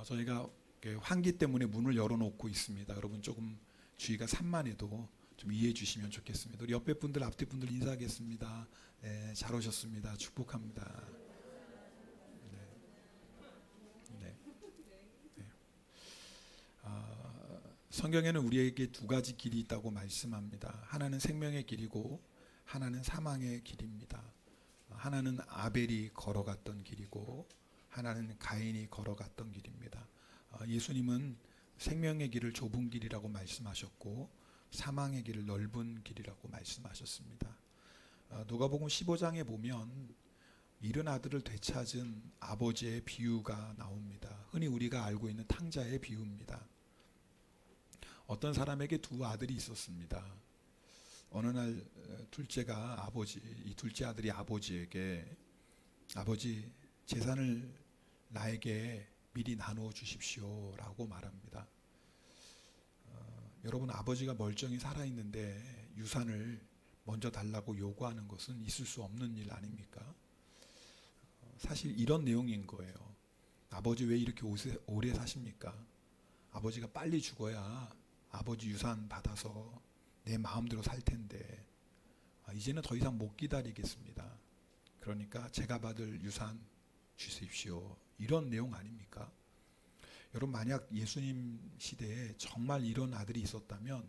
저희가 환기 때문에 문을 열어놓고 있습니다. 여러분 조금 주의가 산만해도 좀 이해해 주시면 좋겠습니다. 우리 옆에 분들, 앞뒤 분들 인사하겠습니다. 네, 잘 오셨습니다. 축복합니다. 네, 네, 네. 성경에는 우리에게 두 가지 길이 있다고 말씀합니다. 하나는 생명의 길이고 하나는 사망의 길입니다. 하나는 아벨이 걸어갔던 길이고 하나는 가인이 걸어갔던 길입니다. 예수님은 생명의 길을 좁은 길이라고 말씀하셨고 사망의 길을 넓은 길이라고 말씀하셨습니다. 누가복음 15장에 보면 잃은 아들을 되찾은 아버지의 비유가 나옵니다. 흔히 우리가 알고 있는 탕자의 비유입니다. 어떤 사람에게 두 아들이 있었습니다. 어느 날 둘째가 이 둘째 아들이 아버지에게 아버지 재산을 나에게 미리 나누어 주십시오 라고 말합니다. 여러분, 아버지가 멀쩡히 살아있는데 유산을 먼저 달라고 요구하는 것은 있을 수 없는 일 아닙니까? 사실 이런 내용인 거예요. 아버지 왜 이렇게 오래 사십니까? 아버지가 빨리 죽어야 아버지 유산 받아서 내 마음대로 살 텐데 이제는 더 이상 못 기다리겠습니다. 그러니까 제가 받을 유산 주십시오. 이런 내용 아닙니까? 여러분, 만약 예수님 시대에 정말 이런 아들이 있었다면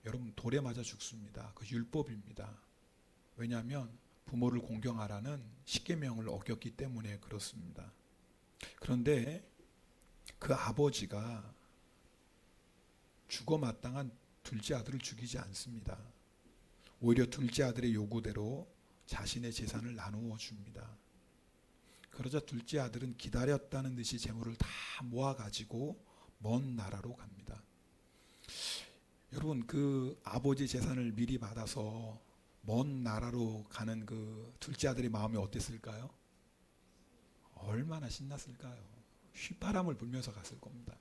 여러분 돌에 맞아 죽습니다. 그 율법입니다. 왜냐하면 부모를 공경하라는 십계명을 어겼기 때문에 그렇습니다. 그런데 그 아버지가 죽어 마땅한 둘째 아들을 죽이지 않습니다. 오히려 둘째 아들의 요구대로 자신의 재산을 나누어 줍니다. 그러자 둘째 아들은 기다렸다는 듯이 재물을 다 모아가지고 먼 나라로 갑니다. 여러분, 그 아버지 재산을 미리 받아서 먼 나라로 가는 그 둘째 아들의 마음이 어땠을까요? 얼마나 신났을까요? 휘바람을 불면서 갔을 겁니다.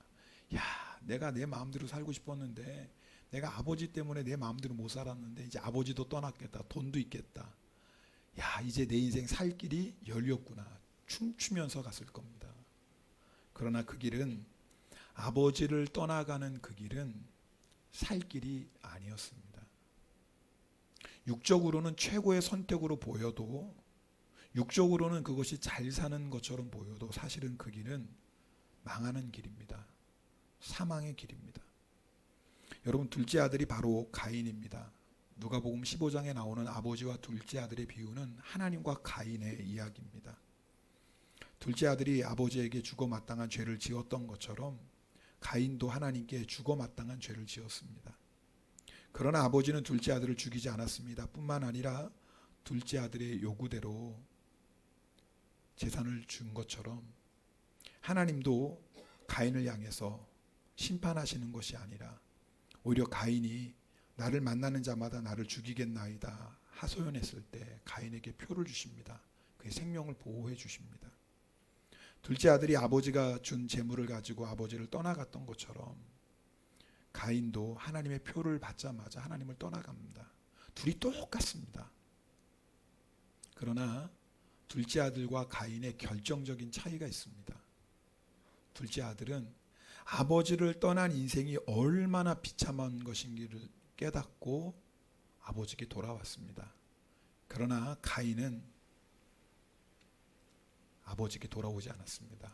야, 내가 내 마음대로 살고 싶었는데 내가 아버지 때문에 내 마음대로 못 살았는데 이제 아버지도 떠났겠다. 돈도 있겠다. 야, 이제 내 인생 살 길이 열렸구나. 춤추면서 갔을 겁니다. 그러나 그 길은, 아버지를 떠나가는 그 길은 살 길이 아니었습니다. 육적으로는 최고의 선택으로 보여도, 육적으로는 그것이 잘 사는 것처럼 보여도 사실은 그 길은 망하는 길입니다. 사망의 길입니다. 여러분, 둘째 아들이 바로 가인입니다. 누가복음 15장에 나오는 아버지와 둘째 아들의 비유는 하나님과 가인의 이야기입니다. 둘째 아들이 아버지에게 죽어 마땅한 죄를 지었던 것처럼 가인도 하나님께 죽어 마땅한 죄를 지었습니다. 그러나 아버지는 둘째 아들을 죽이지 않았습니다. 뿐만 아니라 둘째 아들의 요구대로 재산을 준 것처럼 하나님도 가인을 향해서 심판하시는 것이 아니라 오히려 가인이 나를 만나는 자마다 나를 죽이겠나이다 하소연했을 때 가인에게 표를 주십니다. 그의 생명을 보호해 주십니다. 둘째 아들이 아버지가 준 재물을 가지고 아버지를 떠나갔던 것처럼 가인도 하나님의 표를 받자마자 하나님을 떠나갑니다. 둘이 똑같습니다. 그러나 둘째 아들과 가인의 결정적인 차이가 있습니다. 둘째 아들은 아버지를 떠난 인생이 얼마나 비참한 것인지를 깨닫고 아버지께 돌아왔습니다. 그러나 가인은 아버지께 돌아오지 않았습니다.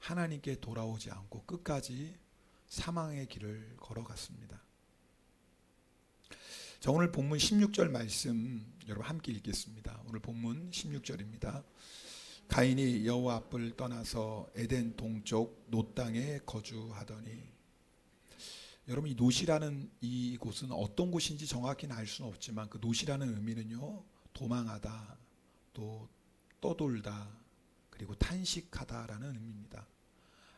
하나님께 돌아오지 않고 끝까지 사망의 길을 걸어갔습니다. 자, 오늘 본문 16절 말씀 여러분 함께 읽겠습니다. 오늘 본문 16절입니다. 가인이 여호와 앞을 떠나서 에덴 동쪽 놋 땅에 거주하더니, 여러분, 이 놋이라는 이 곳은 어떤 곳인지 정확히는 알 수는 없지만 그 놋이라는 의미는요, 도망하다, 또 떠돌다, 그리고 탄식하다라는 의미입니다.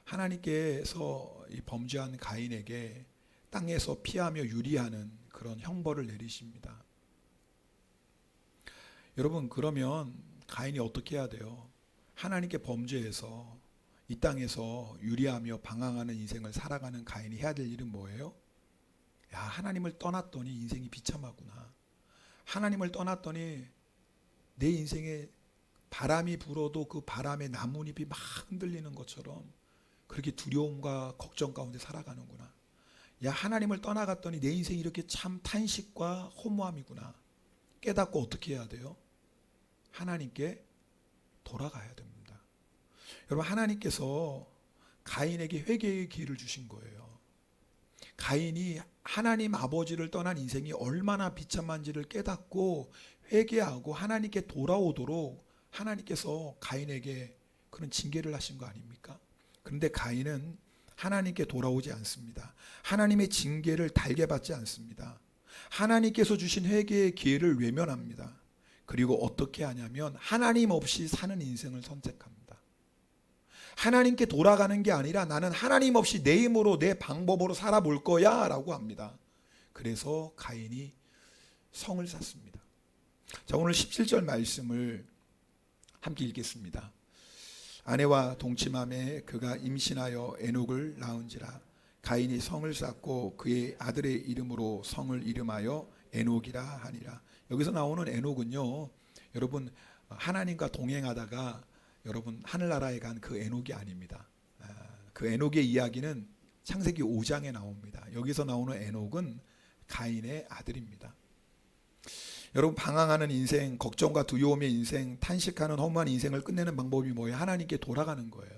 하나님께서 이 범죄한 가인에게 땅에서 피하며 유리하는 그런 형벌을 내리십니다. 여러분, 그러면 가인이 어떻게 해야 돼요? 하나님께 범죄해서 이 땅에서 유리하며 방황하는 인생을 살아가는 가인이 해야 될 일은 뭐예요? 야, 하나님을 떠났더니 인생이 비참하구나. 하나님을 떠났더니 내 인생에 바람이 불어도 그 바람에 나뭇잎이 막 흔들리는 것처럼 그렇게 두려움과 걱정 가운데 살아가는구나. 야, 하나님을 떠나갔더니 내 인생이 이렇게 참 탄식과 허무함이구나 깨닫고 어떻게 해야 돼요? 하나님께 돌아가야 됩니다. 여러분, 하나님께서 가인에게 회개의 기회를 주신 거예요. 가인이 하나님 아버지를 떠난 인생이 얼마나 비참한지를 깨닫고 회개하고 하나님께 돌아오도록 하나님께서 가인에게 그런 징계를 하신 거 아닙니까? 그런데 가인은 하나님께 돌아오지 않습니다. 하나님의 징계를 달게 받지 않습니다. 하나님께서 주신 회개의 기회를 외면합니다. 그리고 어떻게 하냐면 하나님 없이 사는 인생을 선택합니다. 하나님께 돌아가는 게 아니라 나는 하나님 없이 내 힘으로 내 방법으로 살아볼 거야 라고 합니다. 그래서 가인이 성을 쌓습니다. 자, 오늘 17절 말씀을 함께 읽겠습니다. 아내와 동침함에 그가 임신하여 에녹을 낳은지라. 가인이 성을 쌓고 그의 아들의 이름으로 성을 이름하여 에녹이라 하니라. 여기서 나오는 에녹은요, 여러분 하나님과 동행하다가 여러분 하늘나라에 간 그 에녹이 아닙니다. 그 에녹의 이야기는 창세기 5장에 나옵니다. 여기서 나오는 에녹은 가인의 아들입니다. 여러분, 방황하는 인생, 걱정과 두려움의 인생, 탄식하는 허무한 인생을 끝내는 방법이 뭐예요? 하나님께 돌아가는 거예요.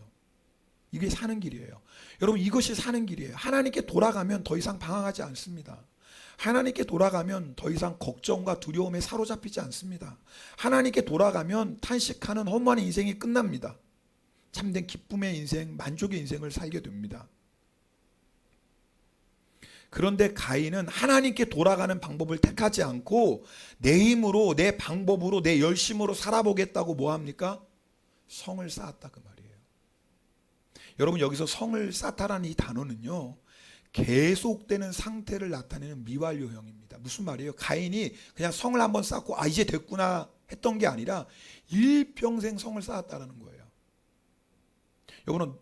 이게 사는 길이에요. 여러분, 이것이 사는 길이에요. 하나님께 돌아가면 더 이상 방황하지 않습니다. 하나님께 돌아가면 더 이상 걱정과 두려움에 사로잡히지 않습니다. 하나님께 돌아가면 탄식하는 허무한 인생이 끝납니다. 참된 기쁨의 인생, 만족의 인생을 살게 됩니다. 그런데 가인은 하나님께 돌아가는 방법을 택하지 않고 내 힘으로, 내 방법으로, 내 열심으로 살아보겠다고 뭐 합니까? 성을 쌓았다 그 말이에요. 여러분, 여기서 성을 쌓다라는 이 단어는요, 계속되는 상태를 나타내는 미완료형입니다. 무슨 말이에요? 가인이 그냥 성을 한번 쌓고 이제 됐구나 했던 게 아니라 일평생 성을 쌓았다라는 거예요.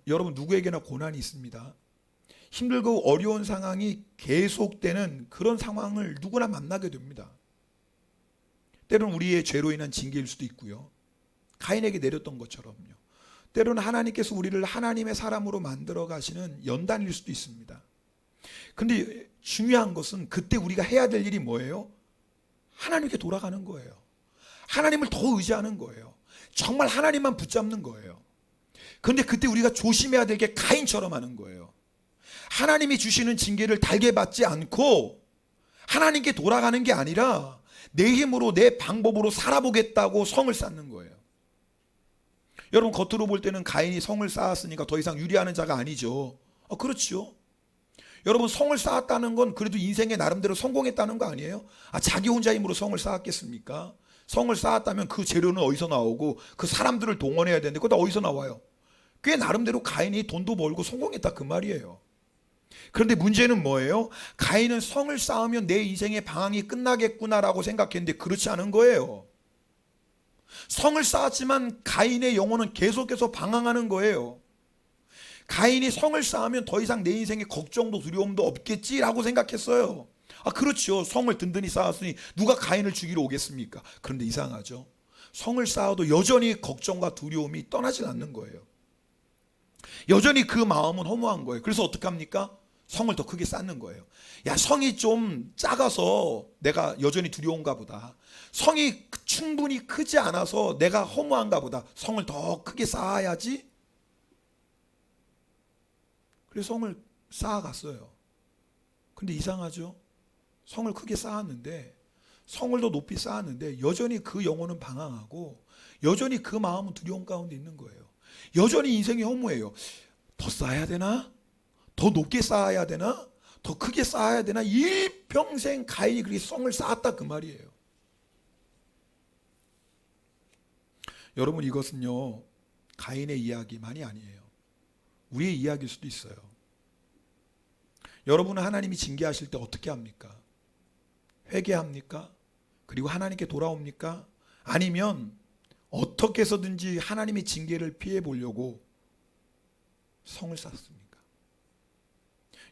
여러분 누구에게나 고난이 있습니다. 힘들고 어려운 상황이 계속되는 그런 상황을 누구나 만나게 됩니다. 때로는 우리의 죄로 인한 징계일 수도 있고요. 가인에게 내렸던 것처럼요. 때로는 하나님께서 우리를 하나님의 사람으로 만들어 가시는 연단일 수도 있습니다. 근데 중요한 것은 그때 우리가 해야 될 일이 뭐예요? 하나님께 돌아가는 거예요. 하나님을 더 의지하는 거예요. 정말 하나님만 붙잡는 거예요. 그런데 그때 우리가 조심해야 될 게 가인처럼 하는 거예요. 하나님이 주시는 징계를 달게 받지 않고 하나님께 돌아가는 게 아니라 내 힘으로 내 방법으로 살아보겠다고 성을 쌓는 거예요. 여러분, 겉으로 볼 때는 가인이 성을 쌓았으니까 더 이상 유리하는 자가 아니죠. 그렇죠. 여러분, 성을 쌓았다는 건 그래도 인생에 나름대로 성공했다는 거 아니에요? 자기 혼자 힘으로 성을 쌓았겠습니까? 성을 쌓았다면 그 재료는 어디서 나오고 그 사람들을 동원해야 되는데 그거 다 어디서 나와요? 꽤 나름대로 가인이 돈도 벌고 성공했다 그 말이에요. 그런데 문제는 뭐예요? 가인은 성을 쌓으면 내 인생의 방황이 끝나겠구나라고 생각했는데 그렇지 않은 거예요. 성을 쌓았지만 가인의 영혼은 계속해서 방황하는 거예요. 가인이 성을 쌓으면 더 이상 내 인생에 걱정도 두려움도 없겠지라고 생각했어요. 그렇죠. 성을 든든히 쌓았으니 누가 가인을 죽이러 오겠습니까? 그런데 이상하죠. 성을 쌓아도 여전히 걱정과 두려움이 떠나질 않는 거예요. 여전히 그 마음은 허무한 거예요. 그래서 어떡합니까? 성을 더 크게 쌓는 거예요. 야, 성이 좀 작아서 내가 여전히 두려운가 보다. 성이 충분히 크지 않아서 내가 허무한가 보다. 성을 더 크게 쌓아야지. 그래서 성을 쌓아갔어요. 근데 이상하죠? 성을 크게 쌓았는데, 성을 더 높이 쌓았는데 여전히 그 영혼은 방황하고 여전히 그 마음은 두려움 가운데 있는 거예요. 여전히 인생이 허무해요. 더 쌓아야 되나? 더 높게 쌓아야 되나? 더 크게 쌓아야 되나? 일평생 가인이 그렇게 성을 쌓았다 그 말이에요. 여러분, 이것은요, 가인의 이야기만이 아니에요. 우리의 이야기일 수도 있어요. 여러분은 하나님이 징계하실 때 어떻게 합니까? 회개합니까? 그리고 하나님께 돌아옵니까? 아니면 어떻게 해서든지 하나님의 징계를 피해 보려고 성을 쌓습니까?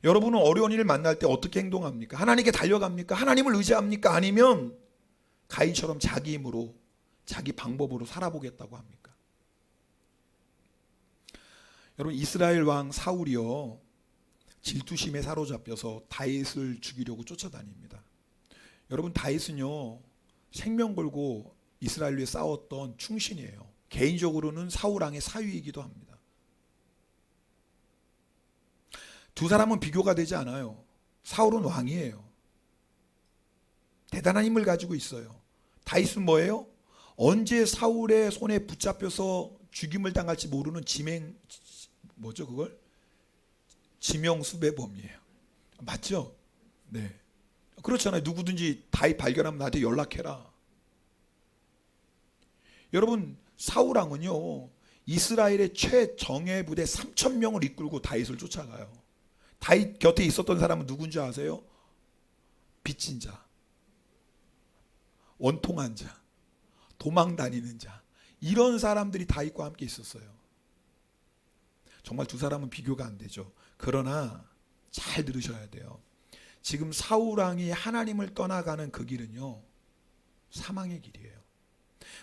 여러분은 어려운 일을 만날 때 어떻게 행동합니까? 하나님께 달려갑니까? 하나님을 의지합니까? 아니면 가인처럼 자기 힘으로, 자기 방법으로 살아보겠다고 합니까? 여러분 이스라엘 왕 사울이요 질투심에 사로잡혀서 다윗을 죽이려고 쫓아다닙니다. 여러분 다윗은요 생명 걸고 이스라엘 위에 싸웠던 충신이에요. 개인적으로는 사울 왕의 사위이기도 합니다. 두 사람은 비교가 되지 않아요. 사울은 왕이에요. 대단한 힘을 가지고 있어요. 다윗은 뭐예요? 언제 사울의 손에 붙잡혀서 죽임을 당할지 모르는 지명수배범이에요. 맞죠? 네. 그렇잖아요. 누구든지 다윗 발견하면 나한테 연락해라. 여러분 사울 왕은요 이스라엘의 최정예 부대 3,000명을 이끌고 다윗을 쫓아가요. 다윗 곁에 있었던 사람은 누군지 아세요? 빚진 자, 원통한 자, 도망 다니는 자, 이런 사람들이 다윗과 함께 있었어요. 정말 두 사람은 비교가 안 되죠. 그러나 잘 들으셔야 돼요. 지금 사울 왕이 하나님을 떠나가는 그 길은요 사망의 길이에요.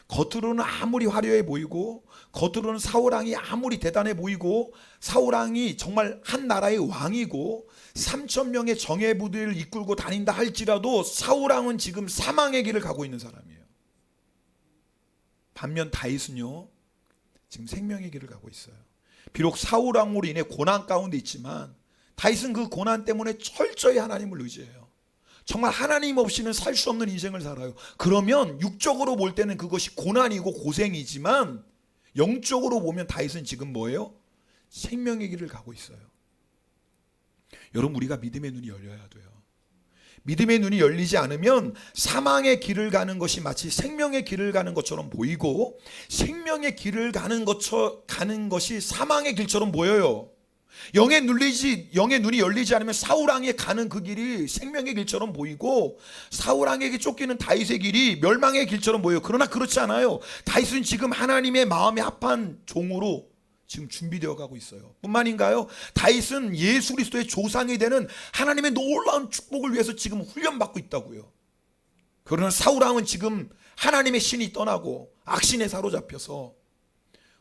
겉으로는 아무리 화려해 보이고 겉으로는 사울 왕이 아무리 대단해 보이고 사울 왕이 정말 한 나라의 왕이고 3,000명의 정예 부대를 이끌고 다닌다 할지라도 사울 왕은 지금 사망의 길을 가고 있는 사람이에요. 반면 다윗은요 지금 생명의 길을 가고 있어요. 비록 사울 왕으로 인해 고난 가운데 있지만 다윗은 그 고난 때문에 철저히 하나님을 의지해요. 정말 하나님 없이는 살 수 없는 인생을 살아요. 그러면 육적으로 볼 때는 그것이 고난이고 고생이지만 영적으로 보면 다윗은 지금 뭐예요? 생명의 길을 가고 있어요. 여러분 우리가 믿음의 눈이 열려야 돼요. 믿음의 눈이 열리지 않으면 사망의 길을 가는 것이 마치 생명의 길을 가는 것처럼 보이고 생명의 길을 가는 것이 사망의 길처럼 보여요. 영의 눈이 열리지 않으면 사울 왕에 가는 그 길이 생명의 길처럼 보이고 사울 왕에게 쫓기는 다윗의 길이 멸망의 길처럼 보여요. 그러나 그렇지 않아요. 다윗은 지금 하나님의 마음에 합한 종으로 지금 준비되어 가고 있어요. 뿐만인가요? 다윗은 예수 그리스도의 조상이 되는 하나님의 놀라운 축복을 위해서 지금 훈련받고 있다고요. 그러나 사울 왕은 지금 하나님의 신이 떠나고 악신에 사로잡혀서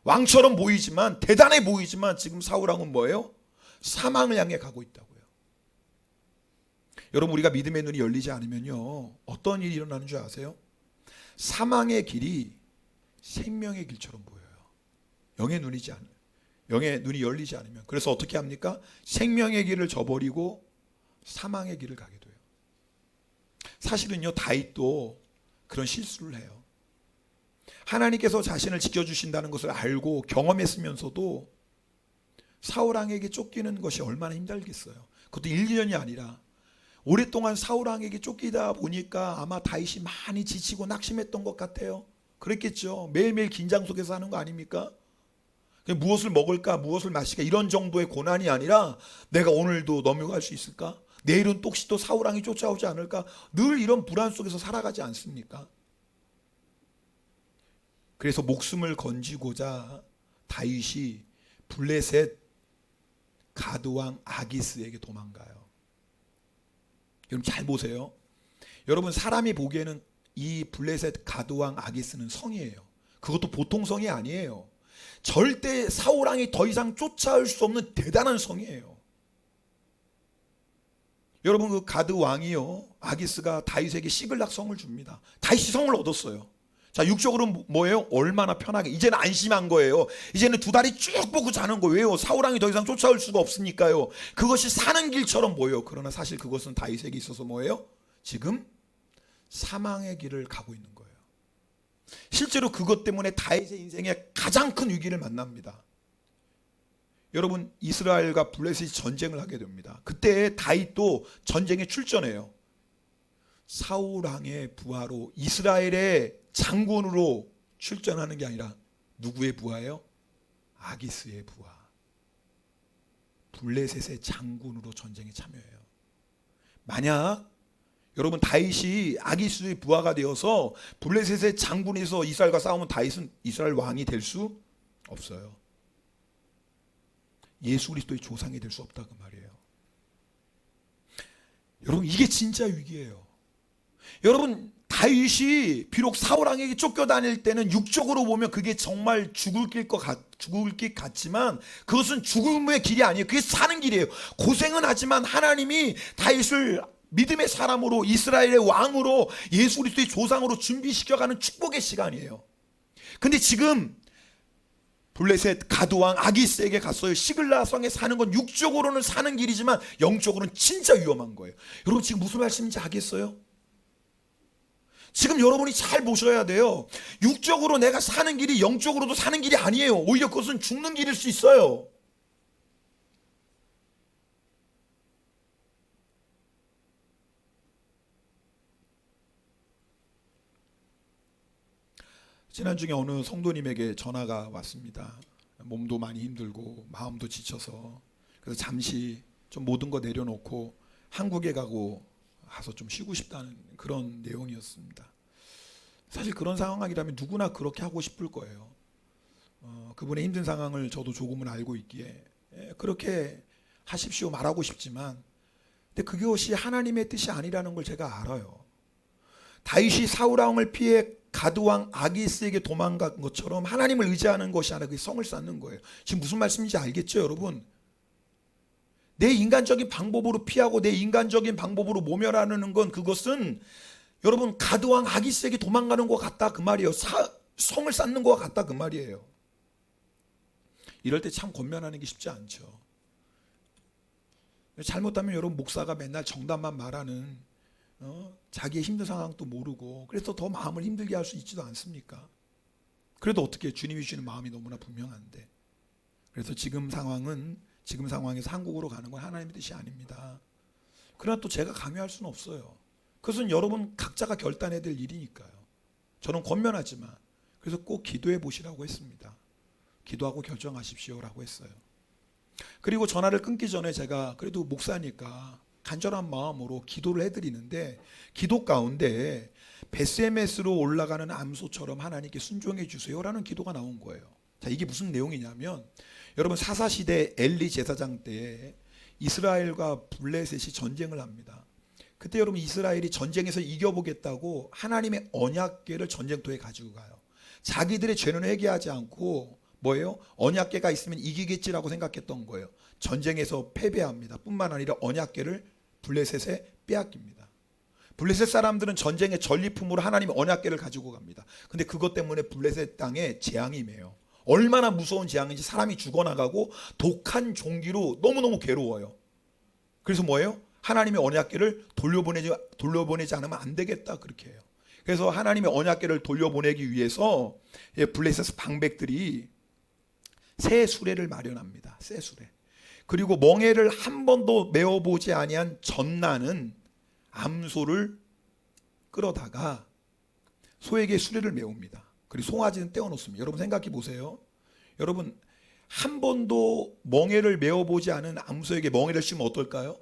왕처럼 보이지만 대단해 보이지만 지금 사울 왕은 뭐예요? 사망을 향해 가고 있다고요. 여러분 우리가 믿음의 눈이 열리지 않으면요 어떤 일이 일어나는 줄 아세요? 사망의 길이 생명의 길처럼 보여요. 영의 눈이 열리지 않으면. 그래서 어떻게 합니까? 생명의 길을 저버리고 사망의 길을 가게 돼요. 사실은요 다윗도 그런 실수를 해요. 하나님께서 자신을 지켜주신다는 것을 알고 경험했으면서도 사울 왕에게 쫓기는 것이 얼마나 힘들겠어요. 그것도 1, 2년이 아니라 오랫동안 사울 왕에게 쫓기다 보니까 아마 다윗이 많이 지치고 낙심했던 것 같아요. 그랬겠죠. 매일매일 긴장 속에서 하는 거 아닙니까? 무엇을 먹을까 무엇을 마실까 이런 정도의 고난이 아니라 내가 오늘도 넘어갈 수 있을까? 내일은 혹시 또 사울 왕이 쫓아오지 않을까? 늘 이런 불안 속에서 살아가지 않습니까? 그래서 목숨을 건지고자 다윗이 블레셋 가드왕 아기스에게 도망가요. 여러분 잘 보세요. 여러분 사람이 보기에는 이 블레셋 가드왕 아기스는 성이에요. 그것도 보통 성이 아니에요. 절대 사울 왕이 더 이상 쫓아올 수 없는 대단한 성이에요. 여러분 그 가드 왕이요 아기스가 다윗에게 시글락 성을 줍니다. 다윗이 성을 얻었어요. 자 육적으로 뭐예요? 얼마나 편하게 이제는 안심한 거예요. 이제는 두 다리 쭉 뻗고 자는 거예요. 왜요? 사울 왕이 더 이상 쫓아올 수가 없으니까요. 그것이 사는 길처럼 보여요. 그러나 사실 그것은 다윗에게 있어서 뭐예요? 지금 사망의 길을 가고 있는 거예요. 실제로 그것 때문에 다윗의 인생에 가장 큰 위기를 만납니다. 여러분 이스라엘과 블레셋이 전쟁을 하게 됩니다. 그때 다윗도 전쟁에 출전해요. 사울 왕의 부하로 이스라엘의 장군으로 출전하는 게 아니라 누구의 부하예요? 아기스의 부하. 블레셋의 장군으로 전쟁에 참여해요. 만약 여러분 다윗이 아기스의 부하가 되어서 블레셋의 장군에서 이스라엘과 싸우면 다윗은 이스라엘 왕이 될 수 없어요. 예수 그리스도의 조상이 될 수 없다 그 말이에요. 여러분 이게 진짜 위기예요. 여러분 다윗이 비록 사울 왕에게 쫓겨다닐 때는 육적으로 보면 그게 정말 죽을 길 같지만 그것은 죽음의 길이 아니에요. 그게 사는 길이에요. 고생은 하지만 하나님이 다윗을 믿음의 사람으로, 이스라엘의 왕으로, 예수 그리스도의 조상으로 준비시켜가는 축복의 시간이에요. 근데 지금 블레셋 가드왕 아기스에게 갔어요. 시글라 성에 사는 건 육적으로는 사는 길이지만 영적으로는 진짜 위험한 거예요. 여러분 지금 무슨 말씀인지 알겠어요? 지금 여러분이 잘 보셔야 돼요. 육적으로 내가 사는 길이 영적으로도 사는 길이 아니에요. 오히려 그것은 죽는 길일 수 있어요. 지난주에 어느 성도님에게 전화가 왔습니다. 몸도 많이 힘들고 마음도 지쳐서 그래서 잠시 좀 모든 거 내려놓고 한국에 가서 좀 쉬고 싶다는 그런 내용이었습니다. 사실 그런 상황이라면 누구나 그렇게 하고 싶을 거예요. 그분의 힘든 상황을 저도 조금은 알고 있기에 그렇게 하십시오 말하고 싶지만 근데 그것이 하나님의 뜻이 아니라는 걸 제가 알아요. 다윗이 사울 왕을 피해 가드왕 아기스에게 도망간 것처럼 하나님을 의지하는 것이 아니라 그 성을 쌓는 거예요. 지금 무슨 말씀인지 알겠죠, 여러분? 내 인간적인 방법으로 피하고 내 인간적인 방법으로 모멸하는 건 그것은 여러분 가드왕 아기스에게 도망가는 것 같다 그 말이에요. 성을 쌓는 것 같다 그 말이에요. 이럴 때 참 권면하는 게 쉽지 않죠. 잘못하면 여러분 목사가 맨날 정답만 말하는 자기의 힘든 상황도 모르고 그래서 더 마음을 힘들게 할 수 있지도 않습니까? 그래도 어떻게 주님이 주시는 마음이 너무나 분명한데 그래서 지금 상황에서 한국으로 가는 건 하나님의 뜻이 아닙니다. 그러나 또 제가 강요할 수는 없어요. 그것은 여러분 각자가 결단해야 될 일이니까요. 저는 권면하지만 그래서 꼭 기도해 보시라고 했습니다. 기도하고 결정하십시오라고 했어요. 그리고 전화를 끊기 전에 제가 그래도 목사니까 간절한 마음으로 기도를 해드리는데 기도 가운데 베스메스로 올라가는 암소처럼 하나님께 순종해 주세요라는 기도가 나온 거예요. 자, 이게 무슨 내용이냐면 여러분 사사시대 엘리 제사장 때 이스라엘과 블레셋이 전쟁을 합니다. 그때 여러분 이스라엘이 전쟁에서 이겨보겠다고 하나님의 언약궤를 전쟁터에 가지고 가요. 자기들의 죄는 회개하지 않고 뭐예요? 언약궤가 있으면 이기겠지라고 생각했던 거예요. 전쟁에서 패배합니다. 뿐만 아니라 언약궤를 블레셋에 빼앗깁니다. 블레셋 사람들은 전쟁의 전리품으로 하나님의 언약궤를 가지고 갑니다. 근데 그것 때문에 블레셋 땅에 재앙이 임해요. 얼마나 무서운 재앙인지 사람이 죽어나가고 독한 종기로 너무너무 괴로워요. 그래서 뭐예요? 하나님의 언약궤를 돌려보내지 않으면 안 되겠다 그렇게 해요. 그래서 하나님의 언약궤를 돌려보내기 위해서 블레셋 방백들이 새 수레를 마련합니다. 새 수레. 그리고 멍에를 한 번도 메어보지 아니한 전나는 암소를 끌어다가 소에게 수레를 메웁니다. 그리고 송아지는 떼어놓습니다. 여러분 생각해 보세요. 여러분 한 번도 멍에를 메어보지 않은 암소에게 멍에를 씌우면 어떨까요?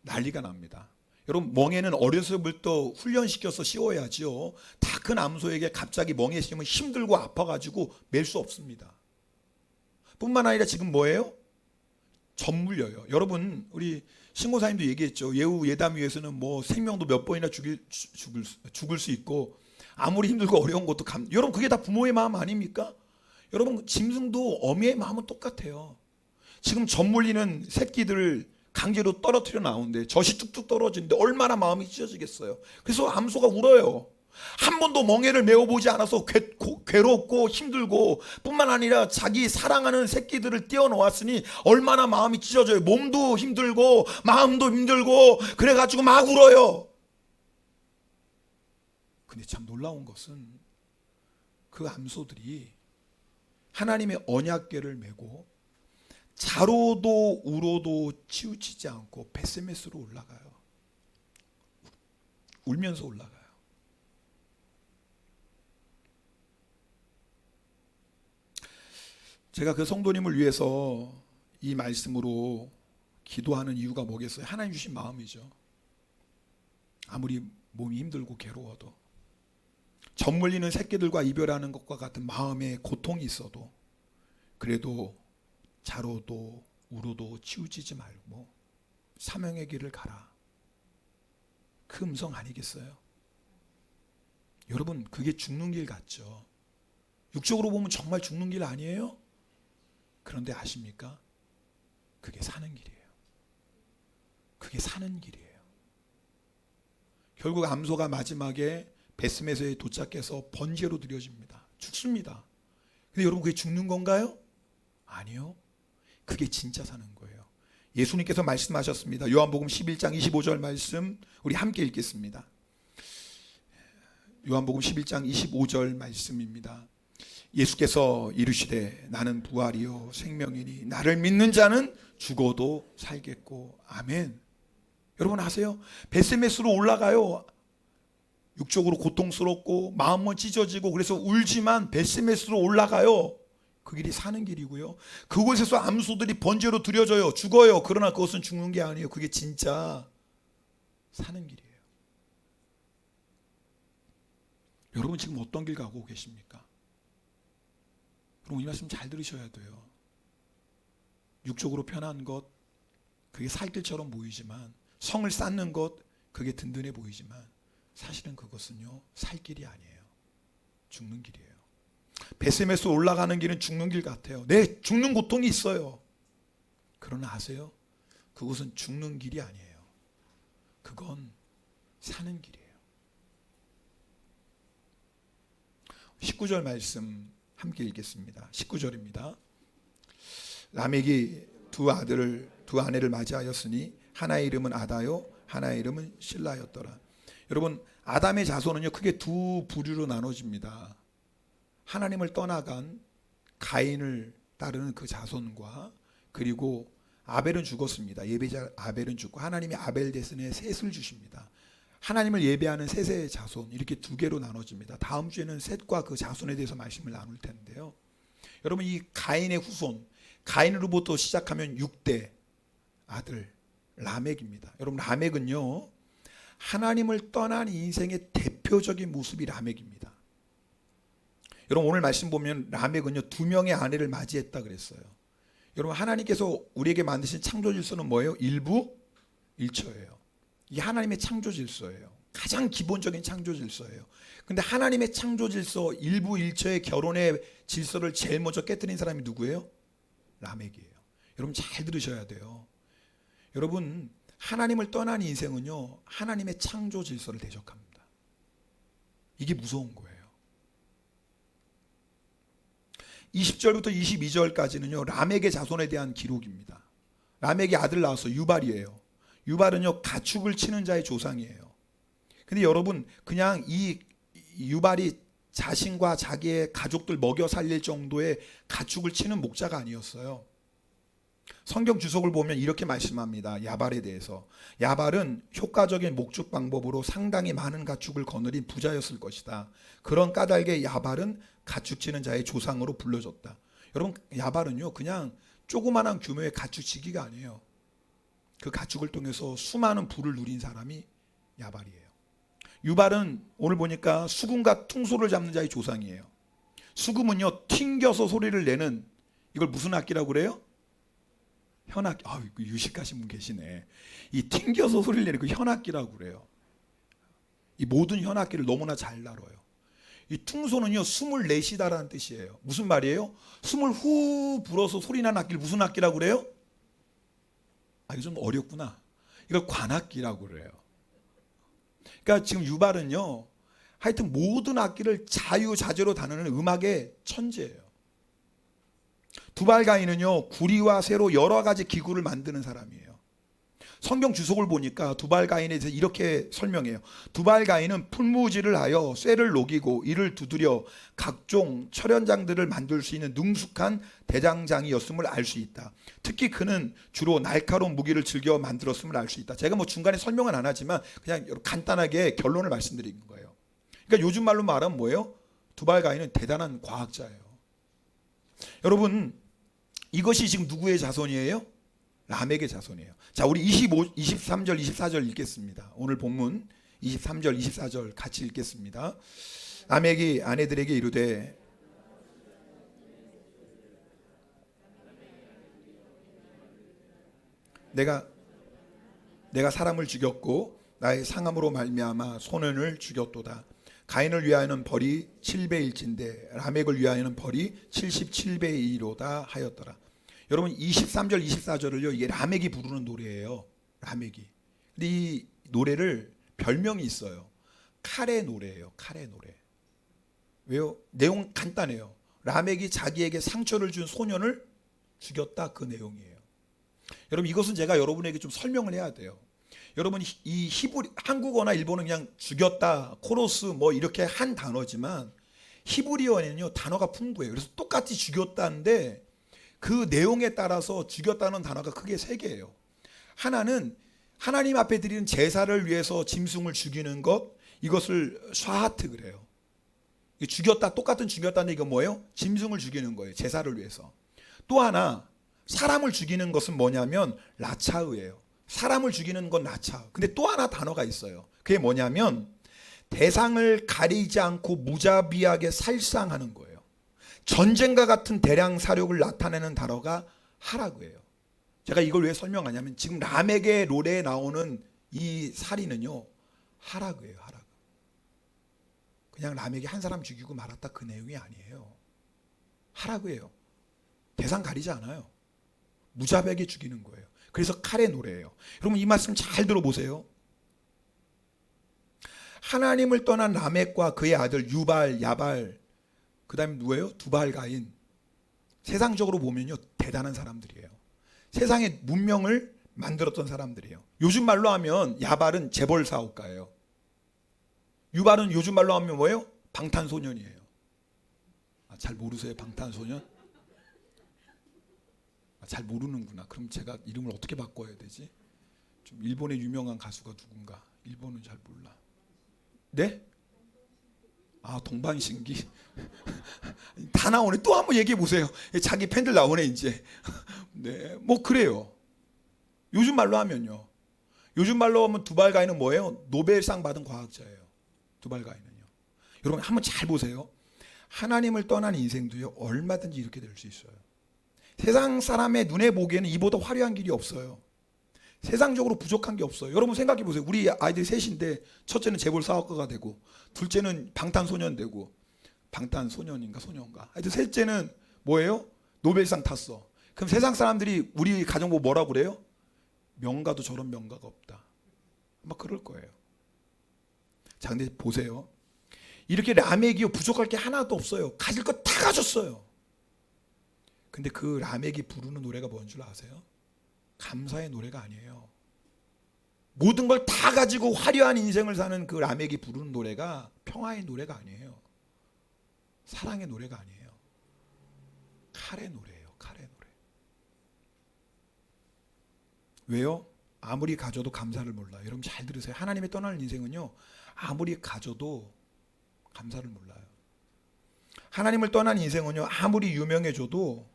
난리가 납니다. 여러분 멍에는 어려서부터 훈련시켜서 씌워야죠. 다 큰 암소에게 갑자기 멍에 씌우면 힘들고 아파가지고 맬 수 없습니다. 뿐만 아니라 지금 뭐예요? 젖물려요. 여러분 우리 신고사님도 얘기했죠. 예우 예담 위에서는 뭐 생명도 몇 번이나 죽을 수 있고 아무리 힘들고 어려운 것도 여러분 그게 다 부모의 마음 아닙니까? 여러분 짐승도 어미의 마음은 똑같아요. 지금 젖물리는 새끼들을 강제로 떨어뜨려 나오는데 젖이 뚝뚝 떨어지는데 얼마나 마음이 찢어지겠어요. 그래서 암소가 울어요. 한 번도 멍에를 메어보지 않아서 괴롭고 힘들고 뿐만 아니라 자기 사랑하는 새끼들을 떼어놓았으니 얼마나 마음이 찢어져요. 몸도 힘들고 마음도 힘들고 그래가지고 막 울어요. 근데 참 놀라운 것은 그 암소들이 하나님의 언약궤를 메고 자로도 우로도 치우치지 않고 베스메스로 올라가요. 울면서 올라가요. 제가 그 성도님을 위해서 이 말씀으로 기도하는 이유가 뭐겠어요? 하나님 주신 마음이죠. 아무리 몸이 힘들고 괴로워도 젖물리는 새끼들과 이별하는 것과 같은 마음의 고통이 있어도 그래도 자로도 우로도 치우치지 말고 사명의 길을 가라. 그 음성 아니겠어요? 여러분, 그게 죽는 길 같죠? 육적으로 보면 정말 죽는 길 아니에요? 그런데 아십니까? 그게 사는 길이에요. 그게 사는 길이에요. 결국 암소가 마지막에 베스메서에 도착해서 번제로 드려집니다. 죽습니다. 근데 여러분, 그게 죽는 건가요? 아니요. 그게 진짜 사는 거예요. 예수님께서 말씀하셨습니다. 요한복음 11장 25절 말씀 우리 함께 읽겠습니다. 요한복음 11장 25절 말씀입니다. 예수께서 이르시되 나는 부활이요 생명이니 나를 믿는 자는 죽어도 살겠고. 아멘. 여러분 아세요? 베스메스로 올라가요. 육적으로 고통스럽고 마음은 찢어지고 그래서 울지만 베스메스로 올라가요. 그 길이 사는 길이고요. 그곳에서 암소들이 번제로 드려져요. 죽어요. 그러나 그것은 죽는 게 아니에요. 그게 진짜 사는 길이에요. 여러분 지금 어떤 길 가고 계십니까? 여러분 이 말씀 잘 들으셔야 돼요. 육적으로 편한 것, 그게 살 길처럼 보이지만, 성을 쌓는 것, 그게 든든해 보이지만 사실은 그것은요 살 길이 아니에요. 죽는 길이에요. 베스메스 올라가는 길은 죽는 길 같아요. 네, 죽는 고통이 있어요. 그러나 아세요? 그것은 죽는 길이 아니에요. 그건 사는 길이에요. 19절 말씀 함께 읽겠습니다. 19절입니다. 라멕이 두 아내를 맞이하였으니 하나의 이름은 아다요 하나의 이름은 실라였더라. 여러분, 아담의 자손은요 크게 두 부류로 나눠집니다. 하나님을 떠나간 가인을 따르는 그 자손과, 그리고 아벨은 죽었습니다. 예배자 아벨은 죽고 하나님이 아벨 대신에 셋을 주십니다. 하나님을 예배하는 셋의 자손, 이렇게 두 개로 나눠집니다. 다음 주에는 셋과 그 자손에 대해서 말씀을 나눌 텐데요. 여러분, 이 가인의 후손, 가인으로부터 시작하면 6대 아들 라멕입니다. 여러분, 라멕은요 하나님을 떠난 인생의 대표적인 모습이 라멕입니다. 여러분, 오늘 말씀 보면 라멕은요 2명의 아내를 맞이했다 그랬어요. 여러분, 하나님께서 우리에게 만드신 창조 질서는 뭐예요? 일부 일처예요. 이게 하나님의 창조 질서예요. 가장 기본적인 창조 질서예요. 근데 하나님의 창조 질서 일부 일처의 결혼의 질서를 제일 먼저 깨뜨린 사람이 누구예요? 라멕이에요. 여러분 잘 들으셔야 돼요. 여러분, 하나님을 떠난 인생은요 하나님의 창조 질서를 대적합니다. 이게 무서운 거예요. 20절부터 22절까지는요 라멕의 자손에 대한 기록입니다. 라멕이 아들 낳았어. 유발이에요. 유발은요 가축을 치는 자의 조상이에요. 근데 여러분, 그냥 이 유발이 자신과 자기의 가족들 먹여 살릴 정도의 가축을 치는 목자가 아니었어요. 성경 주석을 보면 이렇게 말씀합니다. 야발에 대해서. 야발은 효과적인 목축 방법으로 상당히 많은 가축을 거느린 부자였을 것이다. 그런 까닭에 야발은 가축 치는 자의 조상으로 불려졌다. 여러분, 야발은요 그냥 조그마한 규모의 가축치기가 아니에요. 그 가축을 통해서 수많은 부를 누린 사람이 야발이에요. 유발은 오늘 보니까 수금과 퉁소를 잡는 자의 조상이에요. 수금은요 튕겨서 소리를 내는, 이걸 무슨 악기라고 그래요? 현악기. 유식하신 분 계시네. 이 튕겨서 소리를 내는 그 현악기라고 그래요. 이 모든 현악기를 너무나 잘 다뤄요. 이 퉁소는요 숨을 내쉬다라는 뜻이에요. 무슨 말이에요? 숨을 후 불어서 소리나는 악기를 무슨 악기라고 그래요? 이거 좀 어렵구나. 이걸 관악기라고 그래요. 그러니까 지금 유발은요 하여튼 모든 악기를 자유자재로 다루는 음악의 천재예요. 두발가인은요 구리와 쇠로 여러 가지 기구를 만드는 사람이에요. 성경 주석을 보니까 두발가인에 대해서 이렇게 설명해요. 두발가인은 풀무질을 하여 쇠를 녹이고 이를 두드려 각종 철연장들을 만들 수 있는 능숙한 대장장이었음을 알 수 있다. 특히 그는 주로 날카로운 무기를 즐겨 만들었음을 알 수 있다. 제가 뭐 중간에 설명은 안 하지만 그냥 간단하게 결론을 말씀드리는 거예요. 그러니까 요즘 말로 말하면 뭐예요? 두발가인은 대단한 과학자예요. 여러분, 이것이 지금 누구의 자손이에요? 라멕의 자손이에요. 자, 우리 23절 24절 읽겠습니다. 오늘 본문 23절 24절 같이 읽겠습니다. 라멕이 아내들에게 이르되 내가 사람을 죽였고 나의 상함으로 말미암아 소년을 죽였도다. 가인을 위하여는 벌이 7배일진데 라멕을 위하여는 벌이 77배이로다 하였더라. 여러분 23절 24절을요 이게 라멕이 부르는 노래예요. 라멕이. 근데 이 노래를 별명이 있어요. 칼의 노래예요. 칼의 노래. 왜요? 내용 간단해요. 라멕이 자기에게 상처를 준 소년을 죽였다, 그 내용이에요. 여러분 이것은 제가 여러분에게 좀 설명을 해야 돼요. 여러분 이 히브리, 한국어나 일본은 그냥 죽였다, 코로스 뭐 이렇게 한 단어지만 히브리어에는요 단어가 풍부해요. 그래서 똑같이 죽였다인데 그 내용에 따라서 죽였다는 단어가 크게 세 개예요. 하나는 하나님 앞에 드리는 제사를 위해서 짐승을 죽이는 것, 이것을 샤하트 그래요. 죽였다, 똑같은 죽였다는 이거 뭐예요? 짐승을 죽이는 거예요. 제사를 위해서. 또 하나 사람을 죽이는 것은 뭐냐면 라차흐예요. 사람을 죽이는 건 라차흐. 근데 또 하나 단어가 있어요. 그게 뭐냐면 대상을 가리지 않고 무자비하게 살상하는 거예요. 전쟁과 같은 대량 사력을 나타내는 단어가 하라그예요. 제가 이걸 왜 설명하냐면 지금 라멕의 노래에 나오는 이 살인은요 하라그예요. 하라그. 그냥 라멕이 한 사람 죽이고 말았다 그 내용이 아니에요. 하라그예요. 대상 가리지 않아요. 무자비하게 죽이는 거예요. 그래서 칼의 노래예요. 여러분 이 말씀 잘 들어보세요. 하나님을 떠난 라멕과 그의 아들 유발, 야발, 그 다음에 누구예요? 두발, 가인. 세상적으로 보면요 대단한 사람들이에요. 세상의 문명을 만들었던 사람들이에요. 요즘 말로 하면 야발은 재벌 사업가예요. 유발은 요즘 말로 하면 뭐예요? 방탄소년이에요. 잘 모르세요? 방탄소년? 잘 모르는구나. 그럼 제가 이름을 어떻게 바꿔야 되지? 좀 일본의 유명한 가수가 누군가? 일본은 잘 몰라. 네? 동방신기. 다 나오네. 또 한번 얘기해 보세요. 자기 팬들 나오네 이제. 네, 뭐 그래요. 요즘 말로 하면요. 요즘 말로 하면 두발 가인은 뭐예요? 노벨상 받은 과학자예요. 두발 가인은요. 여러분 한번 잘 보세요. 하나님을 떠난 인생도요 얼마든지 이렇게 될 수 있어요. 세상 사람의 눈에 보기에는 이보다 화려한 길이 없어요. 세상적으로 부족한 게 없어요. 여러분 생각해 보세요. 우리 아이들이 셋인데 첫째는 재벌 사업가가 되고 둘째는 방탄소년 되고 방탄소년인가 소년가 하여튼 셋째는 뭐예요? 노벨상 탔어. 그럼 세상 사람들이 우리 가정 보고 뭐라고 그래요? 명가도 저런 명가가 없다. 막 그럴 거예요. 자 근데 보세요. 이렇게 라멕이요 부족할 게 하나도 없어요. 가질 거 다 가졌어요. 근데 그 라멕이 부르는 노래가 뭔 줄 아세요? 감사의 노래가 아니에요. 모든 걸 다 가지고 화려한 인생을 사는 그 라멕이 부르는 노래가 평화의 노래가 아니에요. 사랑의 노래가 아니에요. 칼의 노래예요. 칼의 노래. 왜요? 아무리 가져도 감사를 몰라요. 여러분 잘 들으세요. 하나님의 떠나는 인생은요 아무리 가져도 감사를 몰라요. 하나님을 떠난 인생은요 아무리 유명해져도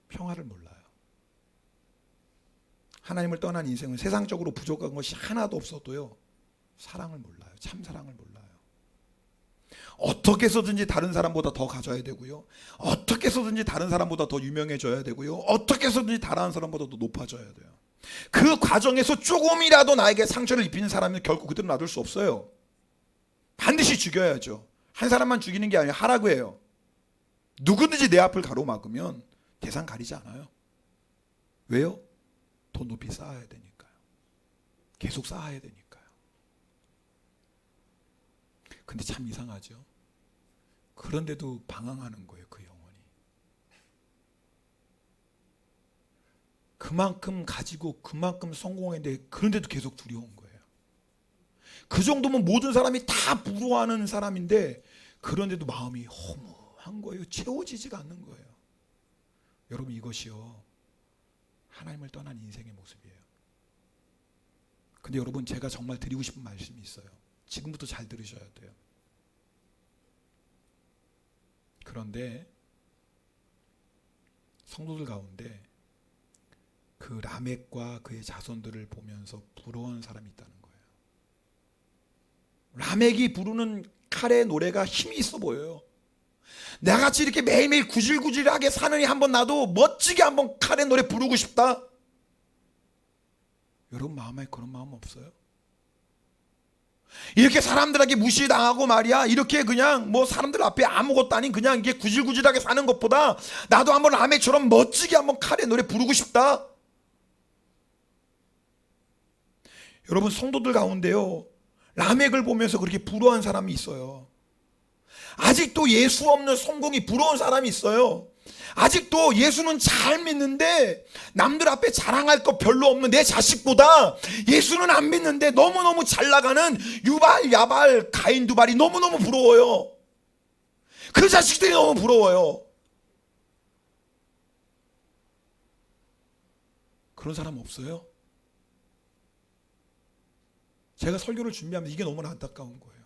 평화를 몰라요. 하나님을 떠난 인생은 세상적으로 부족한 것이 하나도 없어도요 사랑을 몰라요. 참 사랑을 몰라요. 어떻게 해서든지 다른 사람보다 더 가져야 되고요. 어떻게 해서든지 다른 사람보다 더 유명해져야 되고요. 어떻게 해서든지 다른 사람보다 더 높아져야 돼요. 그 과정에서 조금이라도 나에게 상처를 입히는 사람은 결코 그대로 놔둘 수 없어요. 반드시 죽여야죠. 한 사람만 죽이는 게 아니라 하라고 해요. 누구든지 내 앞을 가로막으면 대상 가리지 않아요. 왜요? 더 높이 쌓아야 되니까요. 계속 쌓아야 되니까요. 근데 참 이상하죠. 그런데도 방황하는 거예요. 그 영혼이. 그만큼 가지고 그만큼 성공했는데 그런데도 계속 두려운 거예요. 그 정도면 모든 사람이 다 부러워하는 사람인데 그런데도 마음이 허무한 거예요. 채워지지가 않는 거예요. 여러분 이것이요 하나님을 떠난 인생의 모습이에요. 근데 여러분 제가 정말 드리고 싶은 말씀이 있어요. 지금부터 잘 들으셔야 돼요. 그런데 성도들 가운데 그 라멕과 그의 자손들을 보면서 부러워하는 사람이 있다는 거예요. 라멕이 부르는 칼의 노래가 힘이 있어 보여요. 나같이 이렇게 매일매일 구질구질하게 사느니 한번 나도 멋지게 한번 칼의 노래 부르고 싶다. 여러분 마음에 그런 마음 없어요? 이렇게 사람들에게 무시당하고 말이야, 이렇게 그냥 뭐 사람들 앞에 아무것도 아닌 그냥 이게 구질구질하게 사는 것보다 나도 한번 라멕처럼 멋지게 한번 칼의 노래 부르고 싶다. 여러분, 성도들 가운데요, 라멕을 보면서 그렇게 부러워한 사람이 있어요. 아직도 예수 없는 성공이 부러운 사람이 있어요. 아직도 예수는 잘 믿는데 남들 앞에 자랑할 거 별로 없는 내 자식보다 예수는 안 믿는데 너무너무 잘 나가는 유발, 야발, 가인, 두발이 너무너무 부러워요. 그 자식들이 너무 부러워요. 그런 사람 없어요? 제가 설교를 준비하면서 이게 너무나 안타까운 거예요.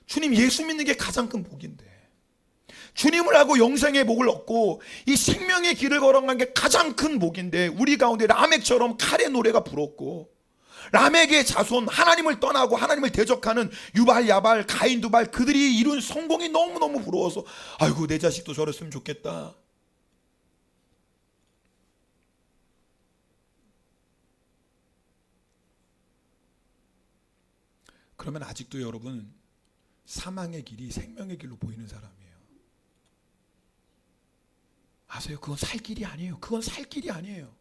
주님, 예수 믿는 게 가장 큰 복인데, 주님을 알고 영생의 복을 얻고 이 생명의 길을 걸어간 게 가장 큰 복인데, 우리 가운데 라멕처럼 칼의 노래가 불었고, 라멕의 자손, 하나님을 떠나고 하나님을 대적하는 유발, 야발, 가인, 두발, 그들이 이룬 성공이 너무너무 부러워서 아이고, 내 자식도 저랬으면 좋겠다. 그러면 아직도 여러분, 사망의 길이 생명의 길로 보이는 사람이에요. 아세요? 그건 살 길이 아니에요. 그건 살 길이 아니에요.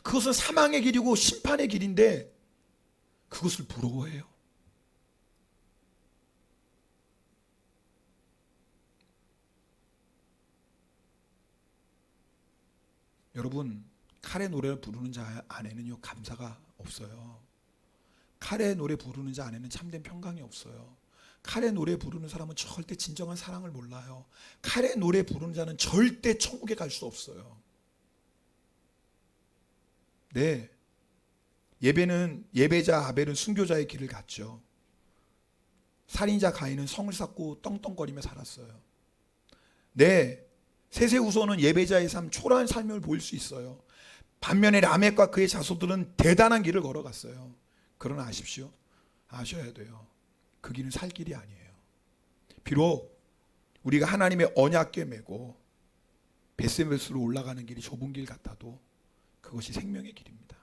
그것은 사망의 길이고 심판의 길인데 그것을 부러워해요. 여러분, 칼의 노래를 부르는 자 안에는요, 감사가 없어요. 칼의 노래 부르는 자 안에는 참된 평강이 없어요. 칼의 노래 부르는 사람은 절대 진정한 사랑을 몰라요. 칼의 노래 부르는 자는 절대 천국에 갈 수 없어요. 네, 예배자 아벨은 순교자의 길을 갔죠. 살인자 가인은 성을 쌓고 떵떵거리며 살았어요. 네, 세세우소는 예배자의 삶, 초라한 삶을 보일 수 있어요. 반면에 라멕과 그의 자손들은 대단한 길을 걸어갔어요. 그러나 아십시오, 아셔야 돼요, 그 길은 살 길이 아니에요. 비록 우리가 하나님의 언약궤 메고 베스메스로 올라가는 길이 좁은 길 같아도 그것이 생명의 길입니다.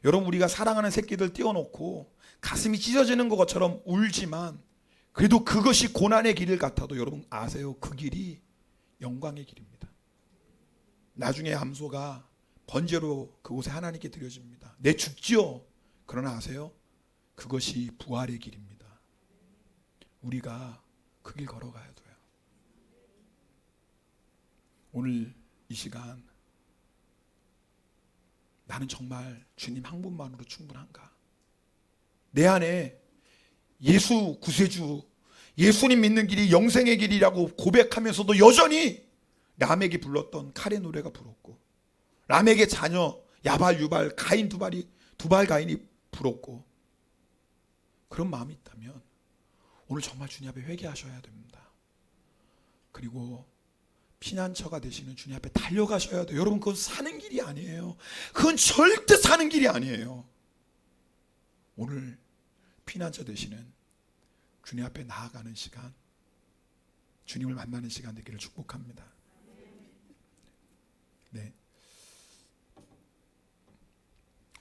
여러분, 우리가 사랑하는 새끼들 띄워놓고 가슴이 찢어지는 것처럼 울지만 그래도 그것이 고난의 길 같아도 여러분 아세요? 그 길이 영광의 길입니다. 나중에 함소가 번제로 그곳에 하나님께 드려집니다. 내 죽지요. 그러나 아세요? 그것이 부활의 길입니다. 우리가 그 길 걸어가야 돼요. 오늘 이 시간, 나는 정말 주님 한 분만으로 충분한가? 내 안에 예수 구세주, 예수님 믿는 길이 영생의 길이라고 고백하면서도 여전히 라멕이 불렀던 칼의 노래가 불었고, 라멕의 자녀 야발, 유발, 가인, 두발 가인이 불었고, 그런 마음이 있다면 오늘 정말 주님 앞에 회개하셔야 됩니다. 그리고 피난처가 되시는 주님 앞에 달려가셔야 돼요. 여러분, 그건 사는 길이 아니에요. 그건 절대 사는 길이 아니에요. 오늘 피난처 되시는 주님 앞에 나아가는 시간, 주님을 만나는 시간 되기를 축복합니다. 네,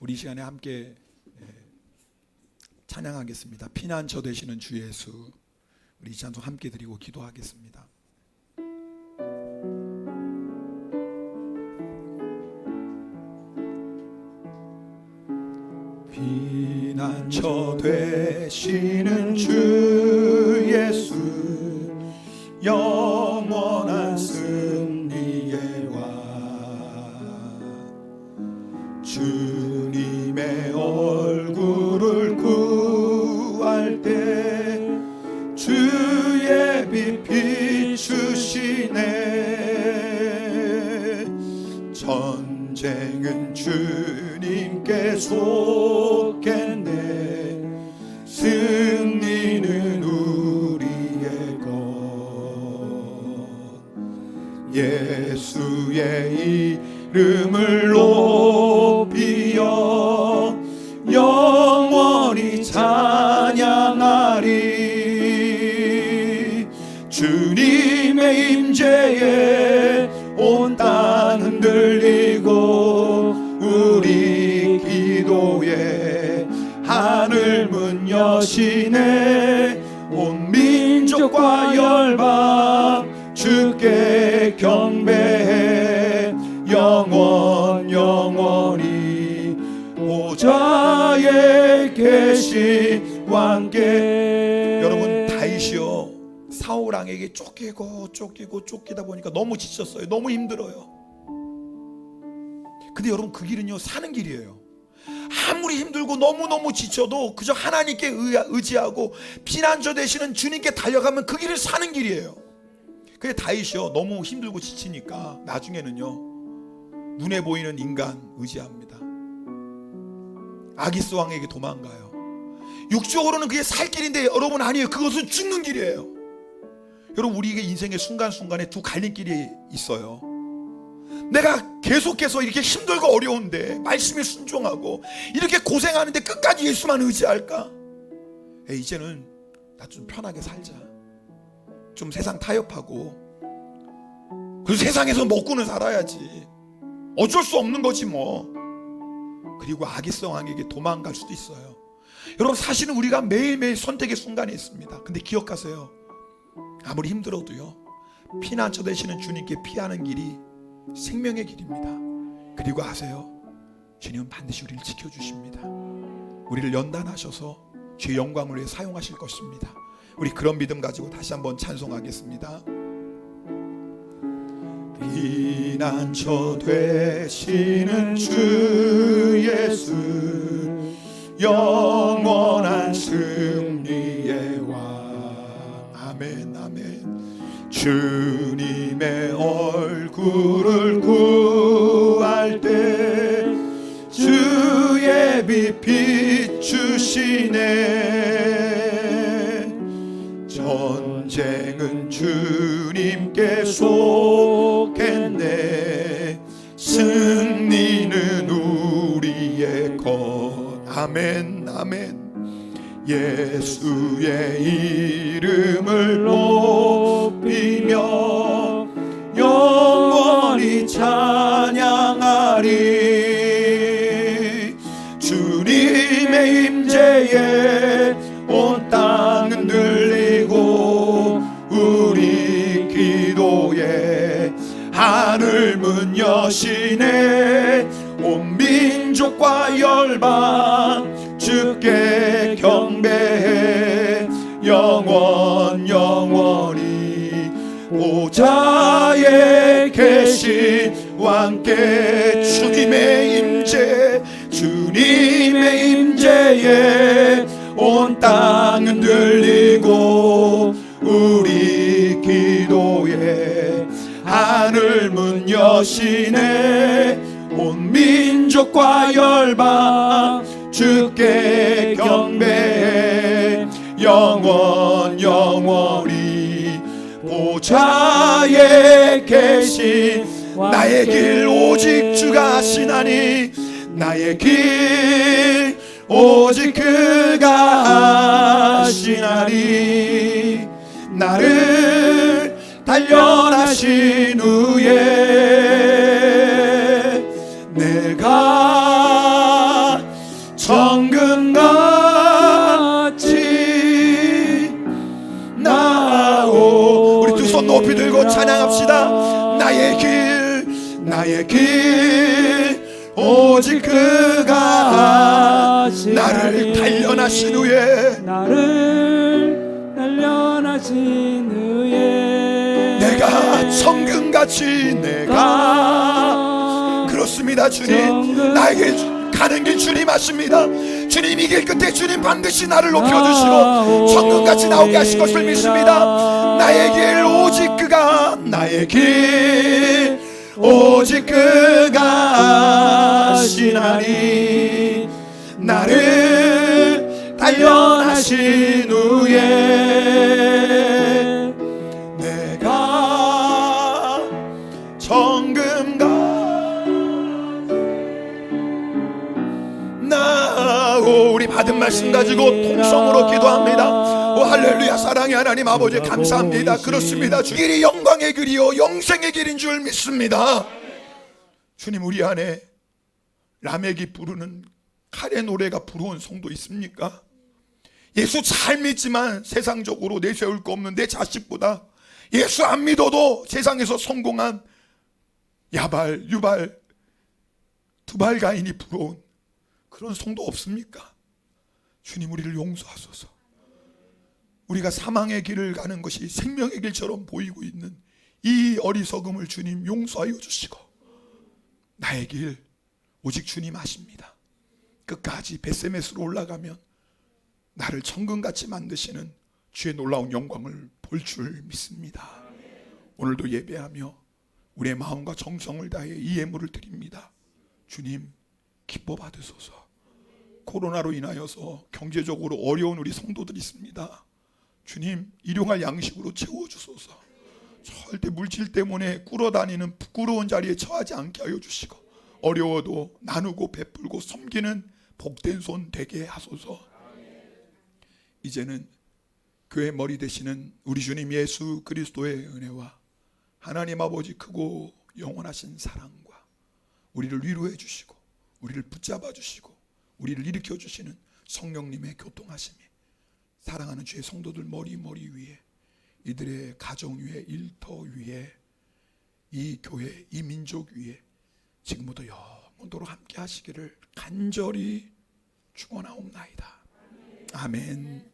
우리 이 시간에 함께 찬양하겠습니다. 피난처 되시는 주 예수, 우리 이 찬송 함께 드리고 기도하겠습니다. 피난처 되시는 주 예수, 영원한 승리의 왕, 주님의 얼굴을 구할 때 주의 빛 비추시네. 전쟁은 주님께 속했네. 승리는 우리의 것. 예수의 이름을 높이어 영원히 찬양하리. 주님의 임재에 온 땅 흔들리고 우리 기도에 하늘 문 문 여시네 온 민족과 열방 주께 경배해 영원히 보좌에 계신 왕께. 여러분 다윗이요 사울 왕에게 쫓기다 보니까 너무 지쳤어요. 너무 힘들어요. 근데 여러분 그 길은요 사는 길이에요. 아무리 힘들고 너무너무 지쳐도 그저 하나님께 의지하고 피난처 되시는 주님께 달려가면 그 길을 사는 길이에요. 근데 다윗이요 너무 힘들고 지치니까 나중에는요 눈에 보이는 인간 의지합니다. 아기스 왕에게 도망가요. 육적으로는 그게 살 길인데 여러분 아니에요. 그것은 죽는 길이에요. 여러분 우리에게 인생의 순간순간에 두 갈림길이 있어요. 내가 계속해서 이렇게 힘들고 어려운데 말씀에 순종하고 이렇게 고생하는데 끝까지 예수만 의지할까? 이제는 나 좀 편하게 살자. 좀 세상 타협하고 그래서 세상에서 먹고는 살아야지. 어쩔 수 없는 거지 뭐. 그리고 아기스 왕에게 도망갈 수도 있어요. 여러분 사실은 우리가 매일매일 선택의 순간이 있습니다. 근데 기억하세요. 아무리 힘들어도요 피난처 되시는 주님께 피하는 길이 생명의 길입니다. 그리고 아세요 주님은 반드시 우리를 지켜주십니다. 우리를 연단하셔서 주의 영광을 위해 사용하실 것입니다. 우리 그런 믿음 가지고 다시 한번 찬송하겠습니다. 피난처 되시는 주 예수 영원한 승리의 왕. 아멘 아멘. 주님의 얼굴을 구할 때 주의 빛 비추시네. 전쟁은 주님께 속했네. 승리는 우리의 것. 아멘 아멘. 예수의 이름을 높이며 영원히 찬양하리. 주님의 임재에 온 땅은 들리고 우리 기도에 하늘 문 여시네. 온 민족과 열방 주께 경배해 영원히 보좌에 계신 왕께. 주님의 임재에 온 땅은 들리고 우리 기도에 하늘 문 여시네. 온 민족과 열방 주께 경배해 영원히 보좌에 계신 나의 길 오직 주가 하시나니. 나의 길 오직 그가 하시나니. 나를 단련하신 후에 내가 정금같이 나오. 우리 두 손 높이 들고 찬양합시다. 나의 길 오직 그가 나를 단련하신 후에 내가 정금같이 그렇습니다. 주님 나에게 가는 길 주님 아십니다. 주님 이 길 끝에 주님 반드시 나를 높여주시고 정금같이 나오게 하실 것을 믿습니다. 나의 길 오직 그가 오직 그가 하시나니. 나를 단련하신 후에 내가 정금같이 나오. 우리 받은 말씀 가지고 통성으로 기도합니다. 오 할렐루야. 사랑의 하나님 아버지 감사합니다. 그렇습니다. 주 길이 영광의 길이요 영생의 길인 줄 믿습니다. 주님 우리 안에 라멕이 부르는 칼의 노래가 부러운 성도 있습니까? 예수 잘 믿지만 세상적으로 내세울 거 없는 내 자식보다 예수 안 믿어도 세상에서 성공한 야발, 유발, 두발가인이 부러운 그런 성도 없습니까? 주님, 우리를 용서하소서. 우리가 사망의 길을 가는 것이 생명의 길처럼 보이고 있는 이 어리석음을 주님 용서하여 주시고, 나의 길 오직 주님 아십니다. 끝까지 벳세메스로 올라가면 나를 천금같이 만드시는 주의 놀라운 영광을 볼 줄 믿습니다. 오늘도 예배하며 우리의 마음과 정성을 다해 이 예물을 드립니다. 주님, 기뻐 받으소서. 코로나로 인하여서 경제적으로 어려운 우리 성도들이 있습니다. 주님, 일용할 양식으로 채워주소서. 절대 물질 때문에 꿇어다니는 부끄러운 자리에 처하지 않게 하여 주시고, 어려워도 나누고 베풀고 섬기는 복된 손 되게 하소서. 이제는 교회 머리 되시는 우리 주님 예수 그리스도의 은혜와 하나님 아버지 크고 영원하신 사랑과 우리를 위로해 주시고 우리를 붙잡아 주시고 우리를 일으켜 주시는 성령님의 교통하심이 사랑하는 주의 성도들 머리 위에, 이들의 가정 위에, 일터 위에, 이 교회, 이 민족 위에 지금부터 영원토록 함께 하시기를 간절히 축원하옵나이다. 아멘.